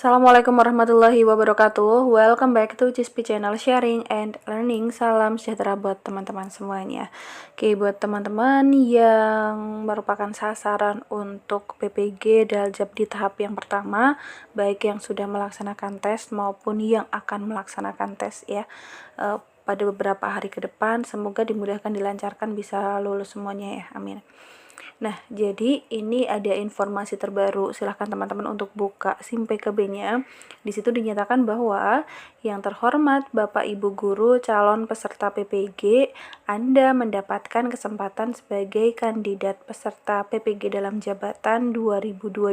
Assalamualaikum warahmatullahi wabarakatuh. Welcome back to Cispi Channel Sharing and Learning. Salam sejahtera buat teman-teman semuanya. Oke, buat teman-teman yang merupakan sasaran untuk PPG Daljab di tahap yang pertama, baik yang sudah melaksanakan tes maupun yang akan melaksanakan tes ya, pada beberapa hari ke depan, semoga dimudahkan, dilancarkan, bisa lulus semuanya ya, amin. Nah, jadi ini ada informasi terbaru. Silahkan teman-teman untuk buka SIM PKB-nya. Di situ dinyatakan bahwa yang terhormat Bapak Ibu Guru calon peserta PPG, Anda mendapatkan kesempatan sebagai kandidat peserta PPG dalam jabatan 2022.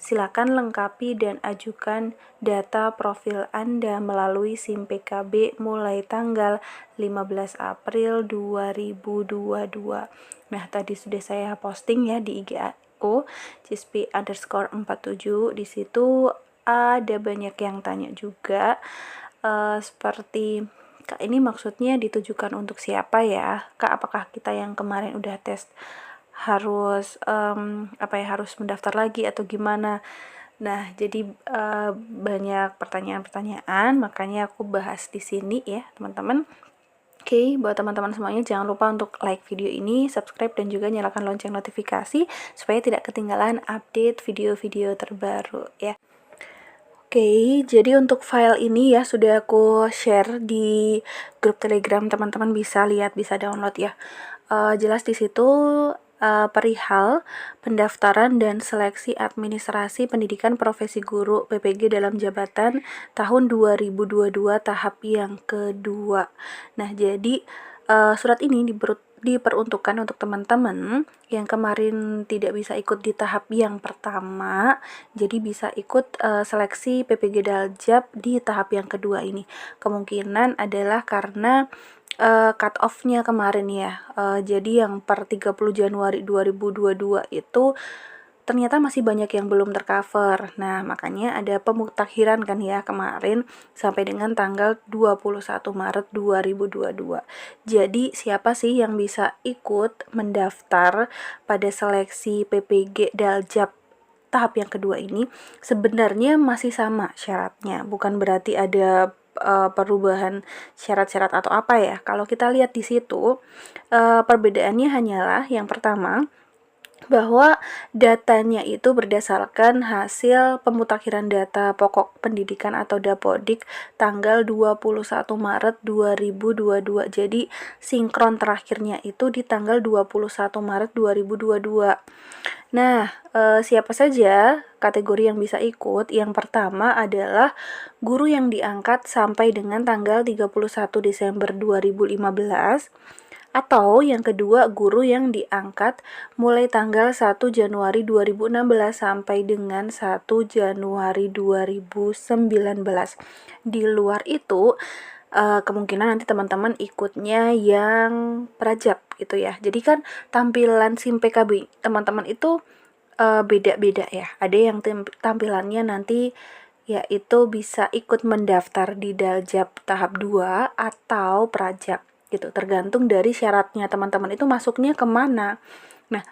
Silakan lengkapi dan ajukan data profil Anda melalui SIM PKB mulai tanggal 15 April 2022. Nah, tadi sudah saya posting ya di IG aku, cispi_47. Di situ ada banyak yang tanya juga, seperti, Kak, ini maksudnya ditujukan untuk siapa ya? Kak, apakah kita yang kemarin udah tes harus harus mendaftar lagi atau gimana? Nah, jadi banyak pertanyaan-pertanyaan, makanya aku bahas di sini ya, teman-teman. Oke, buat teman-teman semuanya jangan lupa untuk like video ini, subscribe, dan juga nyalakan lonceng notifikasi supaya tidak ketinggalan update video-video terbaru ya. Oke, jadi untuk file ini ya sudah aku share di grup Telegram, teman-teman bisa lihat, bisa download ya. Jelas di situ perihal pendaftaran dan seleksi administrasi pendidikan profesi guru PPG dalam jabatan tahun 2022 tahap yang kedua. Nah, jadi surat ini diperuntukkan untuk teman-teman yang kemarin tidak bisa ikut di tahap yang pertama, jadi bisa ikut seleksi PPG Daljab di tahap yang kedua ini. Kemungkinan adalah karena cut off-nya kemarin ya, jadi yang per 30 Januari 2022 itu ternyata masih banyak yang belum tercover. Nah, makanya ada pemutakhiran kan ya kemarin sampai dengan tanggal 21 Maret 2022. Jadi, siapa sih yang bisa ikut mendaftar pada seleksi PPG Daljab tahap yang kedua ini? Sebenarnya masih sama syaratnya, bukan berarti ada perubahan syarat-syarat atau apa ya. Kalau kita lihat di situ, perbedaannya hanyalah yang pertama, bahwa datanya itu berdasarkan hasil pemutakhiran data pokok pendidikan atau Dapodik tanggal 21 Maret 2022. Jadi sinkron terakhirnya itu di tanggal 21 Maret 2022. Nah, siapa saja kategori yang bisa ikut? Yang pertama adalah guru yang diangkat sampai dengan tanggal 31 Desember 2015, atau yang kedua guru yang diangkat mulai tanggal 1 Januari 2016 sampai dengan 1 Januari 2019. Di luar itu, kemungkinan nanti teman-teman ikutnya yang prajab gitu ya. Jadi kan tampilan SIM PKB teman-teman itu beda-beda ya. Ada yang tampilannya nanti yaitu bisa ikut mendaftar di Daljab tahap 2 atau prajab gitu, tergantung dari syaratnya teman-teman itu masuknya kemana. Nah,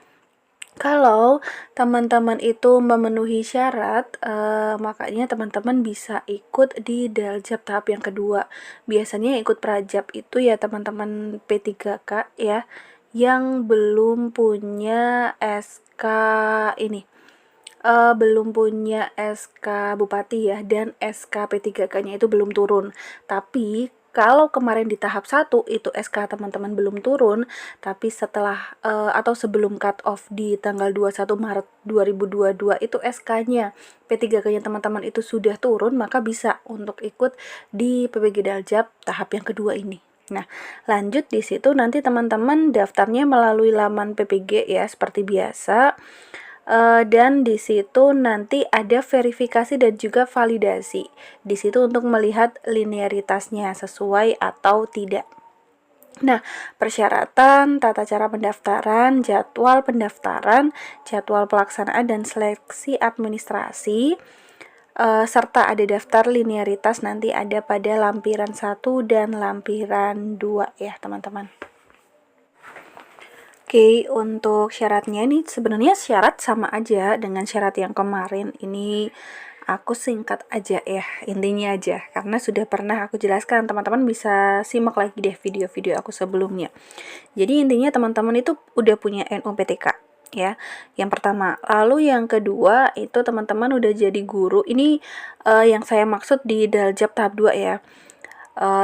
kalau teman-teman itu memenuhi syarat, makanya teman-teman bisa ikut di Daljab tahap yang kedua. Biasanya ikut prajab itu ya teman-teman P3K ya, yang belum punya SK ini, belum punya SK Bupati ya, dan SK P3K-nya itu belum turun. Tapi kalau kemarin di tahap 1 itu SK teman-teman belum turun, tapi setelah atau sebelum cut off di tanggal 21 Maret 2022 itu SK-nya P3K-nya teman-teman itu sudah turun, maka bisa untuk ikut di PPG Daljab tahap yang kedua ini. Nah, lanjut di situ nanti teman-teman daftarnya melalui laman PPG ya seperti biasa. Dan di situ nanti ada verifikasi dan juga validasi. Di situ untuk melihat linearitasnya sesuai atau tidak. Nah, persyaratan, tata cara pendaftaran, jadwal pelaksanaan dan seleksi administrasi, serta ada daftar linearitas nanti ada pada lampiran 1 dan lampiran 2 ya, teman-teman. Oke, untuk syaratnya ini sebenarnya syarat sama aja dengan syarat yang kemarin. Ini aku singkat aja ya, intinya aja, karena sudah pernah aku jelaskan, teman-teman bisa simak lagi deh video-video aku sebelumnya. Jadi intinya teman-teman itu udah punya NUPTK ya, yang pertama. Lalu yang kedua itu teman-teman udah jadi guru. Ini yang saya maksud di Daljab tahap 2 ya,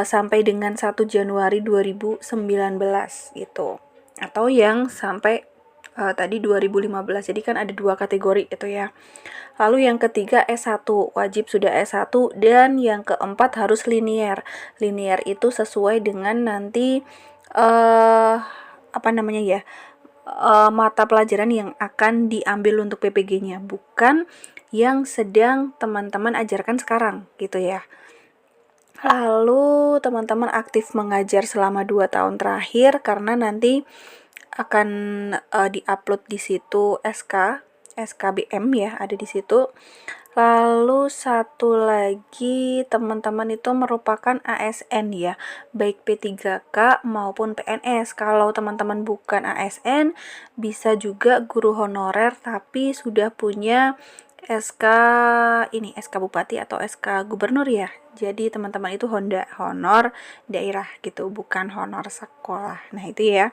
sampai dengan 1 Januari 2019 gitu, atau yang sampai tadi 2015. Jadi kan ada 2 kategori itu ya. Lalu yang ketiga S1, wajib sudah S1, dan yang keempat harus linear. Linear itu sesuai dengan nanti apa namanya ya, mata pelajaran yang akan diambil untuk PPG-nya, bukan yang sedang teman-teman ajarkan sekarang gitu ya. Lalu teman-teman aktif mengajar selama 2 tahun terakhir, karena nanti akan diupload di situ SKBM ya, ada di situ. Lalu satu lagi, teman-teman itu merupakan ASN ya, baik P3K maupun PNS. Kalau teman-teman bukan ASN, bisa juga guru honorer tapi sudah punya SK Bupati atau SK Gubernur ya. Jadi teman-teman itu honor daerah gitu, bukan honor sekolah. Nah itu ya,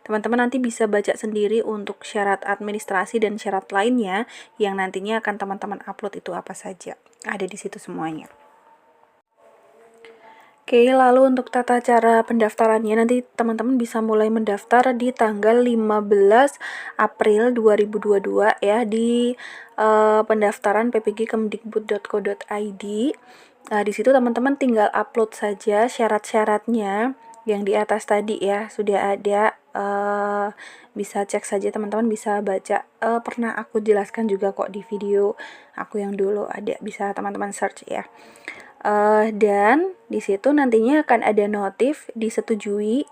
teman-teman nanti bisa baca sendiri untuk syarat administrasi dan syarat lainnya yang nantinya akan teman-teman upload itu apa saja. Ada di situ semuanya. Oke, lalu untuk tata cara pendaftarannya, nanti teman-teman bisa mulai mendaftar di tanggal 15 April 2022 ya, di pendaftaran ppg.kemdikbud.co.id. Di situ teman-teman tinggal upload saja syarat-syaratnya yang di atas tadi ya, sudah ada. Bisa cek saja, teman-teman bisa baca, pernah aku jelaskan juga kok di video aku yang dulu ada, bisa teman-teman search ya. Dan di situ nantinya akan ada notif disetujui,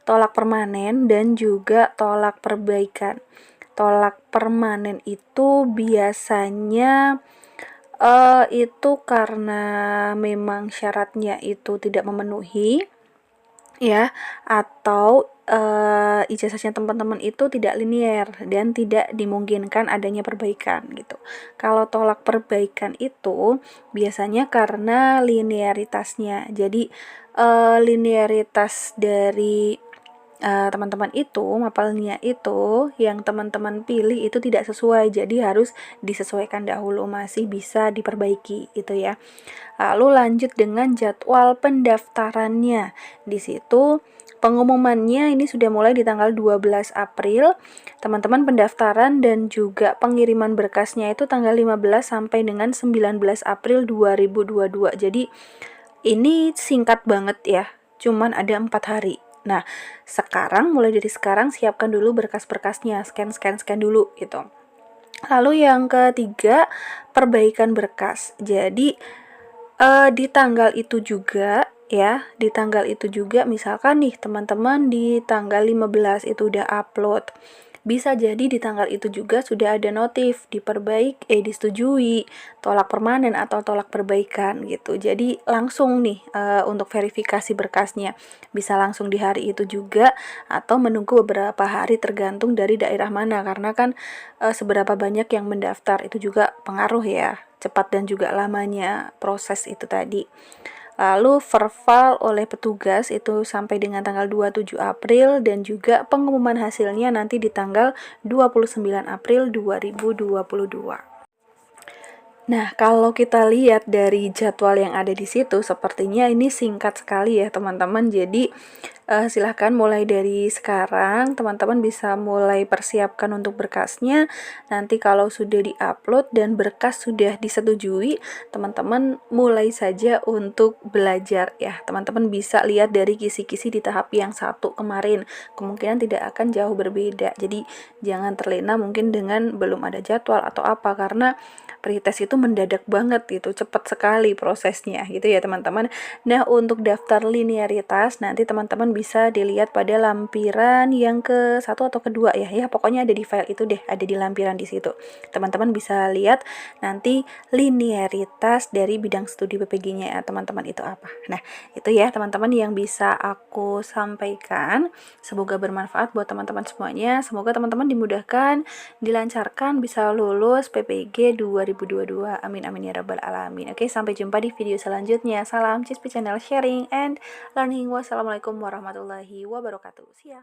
tolak permanen, dan juga tolak perbaikan. Tolak permanen itu biasanya itu karena memang syaratnya itu tidak memenuhi ya, atau ijazahnya teman-teman itu tidak linear dan tidak dimungkinkan adanya perbaikan gitu. Kalau tolak perbaikan itu biasanya karena linearitasnya. Jadi linearitas dari teman-teman itu, mapelnya itu yang teman-teman pilih itu tidak sesuai, jadi harus disesuaikan dahulu, masih bisa diperbaiki itu ya. Lalu lanjut dengan jadwal pendaftarannya. Di situ pengumumannya ini sudah mulai di tanggal 12 April. Teman-teman pendaftaran dan juga pengiriman berkasnya itu tanggal 15 sampai dengan 19 April 2022. Jadi ini singkat banget ya, cuman ada 4 hari. Nah, mulai dari sekarang siapkan dulu berkas-berkasnya, scan dulu gitu. Lalu yang ketiga, perbaikan berkas. Jadi di tanggal itu juga ya, di tanggal itu juga misalkan nih teman-teman di tanggal 15 itu udah upload, bisa jadi di tanggal itu juga sudah ada notif disetujui, tolak permanen atau tolak perbaikan gitu. Jadi langsung nih untuk verifikasi berkasnya bisa langsung di hari itu juga atau menunggu beberapa hari tergantung dari daerah mana, karena kan seberapa banyak yang mendaftar itu juga pengaruh ya, cepat dan juga lamanya proses itu tadi. Lalu verbal oleh petugas itu sampai dengan tanggal 27 April dan juga pengumuman hasilnya nanti di tanggal 29 April 2022. Nah, kalau kita lihat dari jadwal yang ada di situ, sepertinya ini singkat sekali ya teman-teman. Jadi silahkan mulai dari sekarang, teman-teman bisa mulai persiapkan untuk berkasnya. Nanti kalau sudah diupload dan berkas sudah disetujui, teman-teman mulai saja untuk belajar ya. Teman-teman bisa lihat dari kisi-kisi di tahap yang 1 kemarin, kemungkinan tidak akan jauh berbeda. Jadi jangan terlena mungkin dengan belum ada jadwal atau apa, karena pretest itu mendadak banget gitu, cepat sekali prosesnya gitu ya teman-teman. Nah, untuk daftar linearitas nanti teman-teman teman-teman bisa dilihat pada lampiran yang ke-1 atau kedua ya, pokoknya ada di file itu deh, ada di lampiran di situ. Teman-teman bisa lihat nanti linearitas dari bidang studi PPG-nya ya, teman-teman itu apa. Nah, itu ya teman-teman yang bisa aku sampaikan. Semoga bermanfaat buat teman-teman semuanya. Semoga teman-teman dimudahkan, dilancarkan, bisa lulus PPG 2022. Amin amin ya rabbal alamin. Oke, sampai jumpa di video selanjutnya. Salam Cispi Channel Sharing and Learning. Wassalamualaikum warahmatullahi wabarakatuh. See ya.